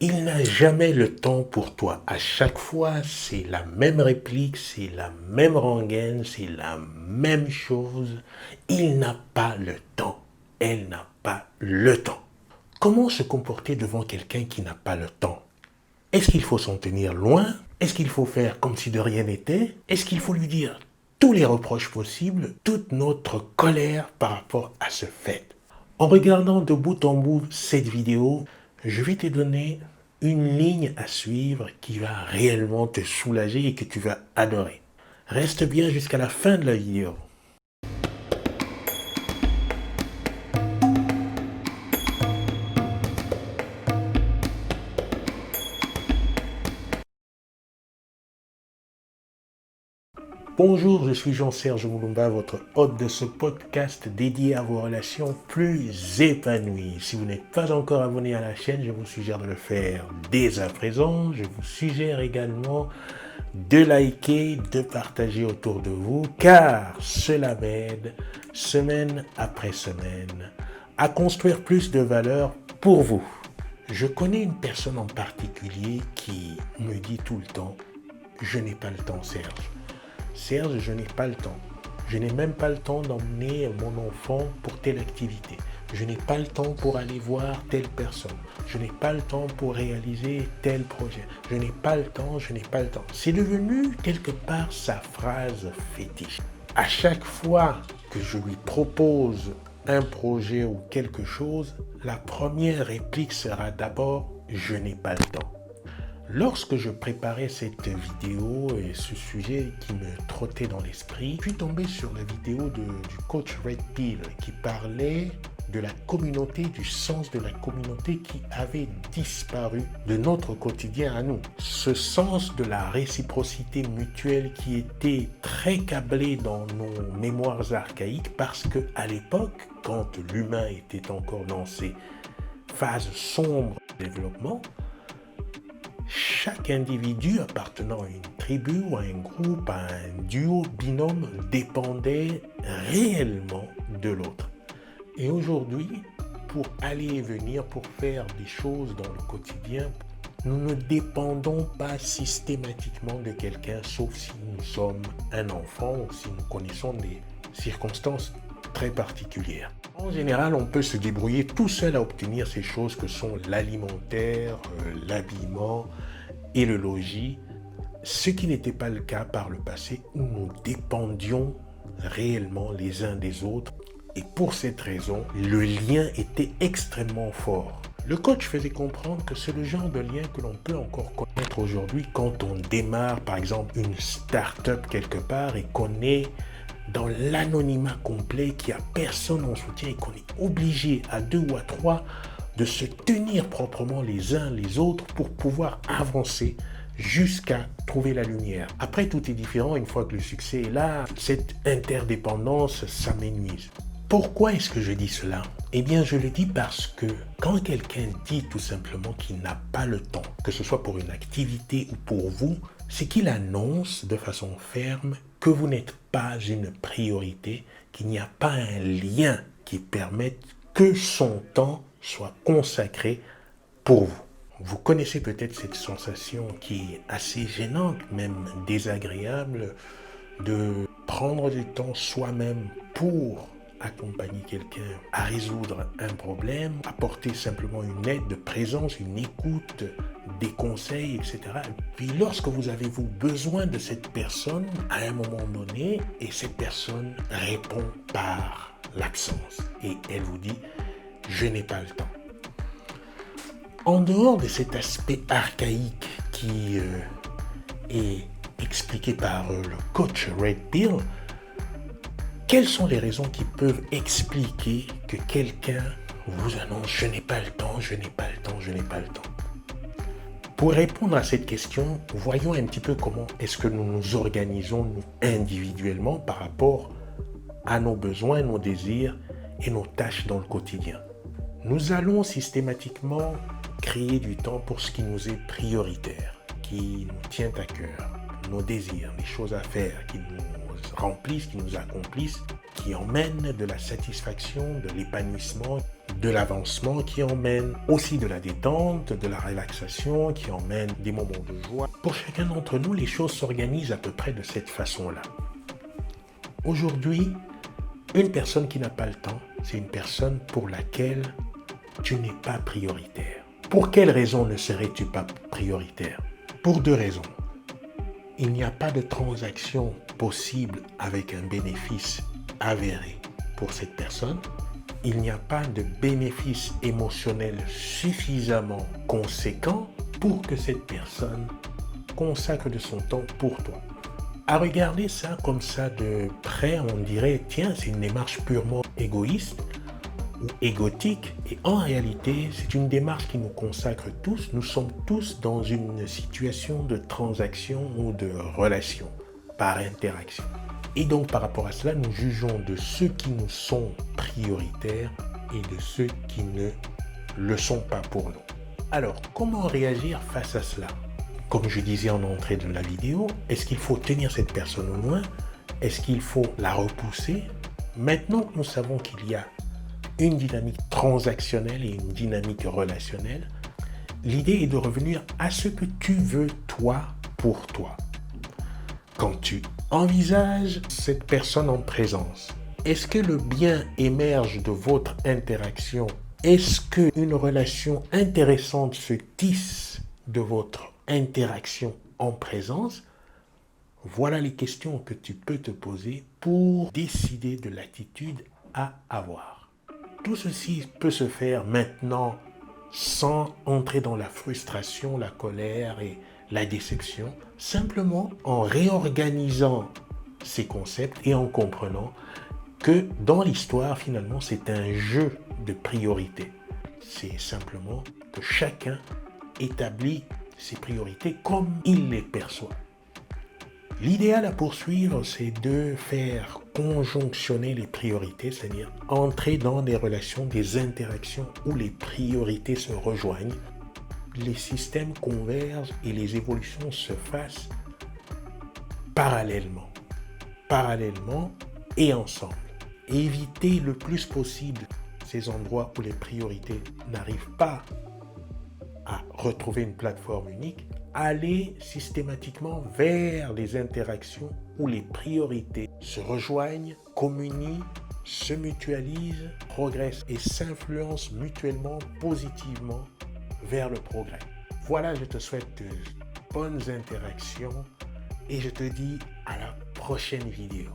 Il n'a jamais le temps pour toi. À chaque fois, c'est la même réplique, c'est la même rengaine, c'est la même chose. Il n'a pas le temps. Elle n'a pas le temps. Comment se comporter devant quelqu'un qui n'a pas le temps? Est-ce qu'il faut s'en tenir loin? Est-ce qu'il faut faire comme si de rien n'était? Est-ce qu'il faut lui dire tous les reproches possibles, toute notre colère par rapport à ce fait? En regardant de bout en bout cette vidéo, je vais te donner une ligne à suivre qui va réellement te soulager et que tu vas adorer. Reste bien jusqu'à la fin de la vidéo. Bonjour, je suis Jean-Serge Moulumba, votre hôte de ce podcast dédié à vos relations plus épanouies. Si vous n'êtes pas encore abonné à la chaîne, je vous suggère de le faire dès à présent. Je vous suggère également de liker, de partager autour de vous, car cela m'aide, semaine après semaine, à construire plus de valeur pour vous. Je connais une personne en particulier qui me dit tout le temps « Je n'ai pas le temps, Serge ». Serge, je n'ai pas le temps. Je n'ai même pas le temps d'emmener mon enfant pour telle activité. Je n'ai pas le temps pour aller voir telle personne. Je n'ai pas le temps pour réaliser tel projet. Je n'ai pas le temps, je n'ai pas le temps. C'est devenu quelque part sa phrase fétiche. À chaque fois que je lui propose un projet ou quelque chose, la première réplique sera d'abord « Je n'ai pas le temps ». Lorsque je préparais cette vidéo et ce sujet qui me trottait dans l'esprit, je suis tombé sur la vidéo du coach Red Pill qui parlait de la communauté, du sens de la communauté qui avait disparu de notre quotidien à nous. Ce sens de la réciprocité mutuelle qui était très câblé dans nos mémoires archaïques parce que à l'époque, quand l'humain était encore dans ses phases sombres de développement, chaque individu appartenant à une tribu ou à un groupe, à un duo, binôme, dépendait réellement de l'autre. Et aujourd'hui, pour aller et venir, pour faire des choses dans le quotidien, nous ne dépendons pas systématiquement de quelqu'un, sauf si nous sommes un enfant ou si nous connaissons des circonstances très particulières. En général, on peut se débrouiller tout seul à obtenir ces choses que sont l'alimentaire, l'habillement et le logis, ce qui n'était pas le cas par le passé où nous dépendions réellement les uns des autres. Et pour cette raison, le lien était extrêmement fort. Le coach faisait comprendre que c'est le genre de lien que l'on peut encore connaître aujourd'hui quand on démarre par exemple une start-up quelque part et qu'on est dans l'anonymat complet, qu'il n'y a personne en soutien et qu'on est obligé à 2 ou à 3 de se tenir proprement les uns les autres pour pouvoir avancer jusqu'à trouver la lumière. Après, tout est différent une fois que le succès est là. Cette interdépendance s'amenuise. Pourquoi est-ce que je dis cela? Eh bien, je le dis parce que quand quelqu'un dit tout simplement qu'il n'a pas le temps, que ce soit pour une activité ou pour vous, c'est qu'il annonce de façon ferme que vous n'êtes pas une priorité, qu'il n'y a pas un lien qui permette que son temps soit consacré pour vous. Vous connaissez peut-être cette sensation qui est assez gênante, même désagréable, de prendre du temps soi-même pour accompagner quelqu'un à résoudre un problème, apporter simplement une aide de présence, une écoute, des conseils, etc. Puis lorsque vous avez besoin de cette personne à un moment donné, et cette personne répond par l'absence, et elle vous dit « je n'ai pas le temps ». En dehors de cet aspect archaïque qui est expliqué par le coach Red Pill, quelles sont les raisons qui peuvent expliquer que quelqu'un vous annonce « je n'ai pas le temps, je n'ai pas le temps, je n'ai pas le temps ». Pour répondre à cette question, voyons un petit peu comment est-ce que nous nous organisons nous, individuellement par rapport à nos besoins, nos désirs et nos tâches dans le quotidien. Nous allons systématiquement créer du temps pour ce qui nous est prioritaire, qui nous tient à cœur, nos désirs, les choses à faire, qui nous remplissent, qui nous accomplissent, qui emmène de la satisfaction, de l'épanouissement, de l'avancement, qui emmène aussi de la détente, de la relaxation, qui emmène des moments de joie. Pour chacun d'entre nous, les choses s'organisent à peu près de cette façon-là. Aujourd'hui, une personne qui n'a pas le temps, c'est une personne pour laquelle tu n'es pas prioritaire. Pour quelle raison ne serais-tu pas prioritaire? Pour deux raisons. Il n'y a pas de transaction possible avec un bénéfice avéré pour cette personne. Il n'y a pas de bénéfice émotionnel suffisamment conséquent pour que cette personne consacre de son temps pour toi. À regarder ça comme ça de près, on dirait, tiens, c'est une démarche purement égoïste ou égotique. Et en réalité, c'est une démarche qui nous consacre tous. Nous sommes tous dans une situation de transaction ou de relation par interaction. Et donc, par rapport à cela, nous jugeons de ceux qui nous sont prioritaires et de ceux qui ne le sont pas pour nous. Alors, comment réagir face à cela? Comme je disais en entrée de la vidéo, est-ce qu'il faut tenir cette personne au loin? Est-ce qu'il faut la repousser? Maintenant que nous savons qu'il y a une dynamique transactionnelle et une dynamique relationnelle, l'idée est de revenir à ce que tu veux toi pour toi. Quand tu envisages cette personne en présence, est-ce que le bien émerge de votre interaction? Est-ce qu'une relation intéressante se tisse de votre interaction en présence? Voilà les questions que tu peux te poser pour décider de l'attitude à avoir. Tout ceci peut se faire maintenant sans entrer dans la frustration, la colère et la déception, simplement en réorganisant ces concepts et en comprenant que dans l'histoire, finalement, c'est un jeu de priorités. C'est simplement que chacun établit ses priorités comme il les perçoit. L'idéal à poursuivre, c'est de faire conjonctionner les priorités, c'est-à-dire entrer dans des relations, des interactions où les priorités se rejoignent, les systèmes convergent et les évolutions se fassent parallèlement et ensemble. Éviter le plus possible ces endroits où les priorités n'arrivent pas à retrouver une plateforme unique, aller systématiquement vers les interactions où les priorités se rejoignent, communient, se mutualisent, progressent et s'influencent mutuellement positivement vers le progrès. Voilà, je te souhaite de bonnes interactions et je te dis à la prochaine vidéo.